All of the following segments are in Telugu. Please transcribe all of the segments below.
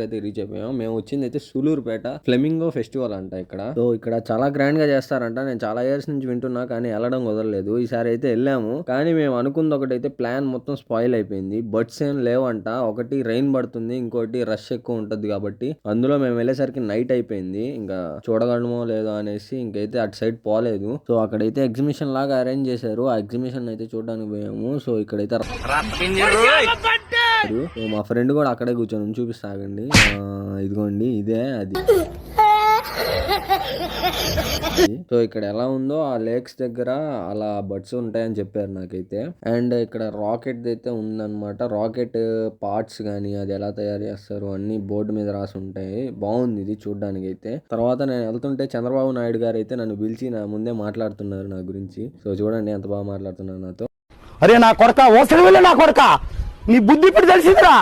అయితే రీచ్ అయిపోయాం. మేము వచ్చింది అయితే సూలూరుపేట ఫ్లెమింగో ఫెస్టివల్ అంట ఇక్కడ. సో ఇక్కడ చాలా గ్రాండ్ గా చేస్తారంట. నేను చాలా ఇయర్స్ నుంచి వింటున్నా కానీ వెళ్ళడం కుదరలేదు. ఈసారి అయితే వెళ్ళాము. కానీ మేము అనుకుంది ఒకటైతే ప్లాన్ మొత్తం స్పాయిల్ అయిపోయింది. బర్డ్స్ ఏం లేవంట. ఒకటి రెయిన్ పడుతుంది, ఇంకోటి రష్ ఎక్కువ ఉంటది కాబట్టి అందులో మేము వెళ్ళేసరికి నైట్ అయిపోయింది. ఇంకా చూడగలమో లేదో అనేసి ఇంకైతే అటు సైడ్ పోలేదు. సో అక్కడైతే ఎగ్జిబిషన్ లాగా అరేంజ్ చేశారు. ఆ ఎగ్జిబిషన్ అయితే చూడడానికి పోయాము. సో ఇక్కడైతే మా ఫ్రెండ్ కూడా అక్కడే కూర్చొని చూపిస్తాగండి. ఇదిగోండి ఇదే అది. సో ఇక్కడ ఎలా ఉందో ఆ లేక్స్ దగ్గర అలా బర్డ్స్ ఉంటాయని చెప్పారు నాకైతే. అండ్ ఇక్కడ రాకెట్ అయితే ఉందన్నమాట. రాకెట్ పార్ట్స్ గానీ అది ఎలా తయారు చేస్తారు అన్ని బోర్డు మీద రాసి ఉంటాయి. బాగుంది ఇది చూడడానికి అయితే. తర్వాత నేను వెళ్తుంటే చంద్రబాబు నాయుడు గారు అయితే నన్ను పిలిచి నా ముందే మాట్లాడుతున్నారు నా గురించి. సో చూడండి ఎంత బాగా మాట్లాడుతున్నారు నాతో. అరే నా కొడక ఓసరి నా కొడక నీ బుద్ధి ఇప్పుడు తెలిసిందిరా.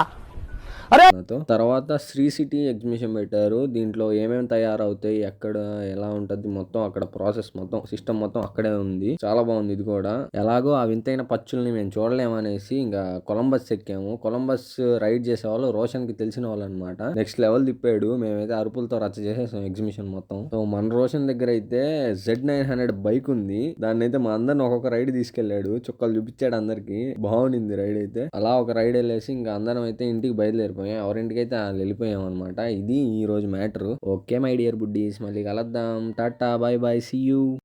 తర్వాత శ్రీ సిటీ ఎగ్జిబిషన్ పెట్టారు. దీంట్లో ఏమేమి తయారవుతాయి, ఎక్కడ ఎలా ఉంటది మొత్తం అక్కడ ప్రాసెస్ మొత్తం సిస్టమ్ మొత్తం అక్కడే ఉంది. చాలా బాగుంది ఇది కూడా. ఎలాగో ఆ వింతైన పచ్చుల్ని మేము చూడలేమనేసి ఇంకా కొలంబస్ ఎక్కాము. కొలంబస్ రైడ్ చేసే వాళ్ళు రోషన్ కి తెలిసిన వాళ్ళు అనమాట. నెక్స్ట్ లెవెల్ తిప్పాడు. మేమైతే అరుపులతో రచ్చ చేసేసాం ఎగ్జిబిషన్ మొత్తం. సో మన రోషన్ దగ్గర అయితే Z900 బైక్ ఉంది. దాన్ని అయితే మా అందరిని ఒక్కొక్క రైడ్ తీసుకెళ్లాడు. చుక్కలు చూపించాడు అందరికి. బాగుంది రైడ్ అయితే. అలా ఒక రైడ్ వెళ్ళేసి ఇంకా అందరం అయితే ఇంటికి బయలుదేరిపోయాం. ఎవరింటికైతే వెళ్ళిపోయాం అనమాట. ఇది ఈ రోజు matter. Okay my dear buddies, మళ్ళీ కలుద్దాం. టాటా బై బై, సీ యూ.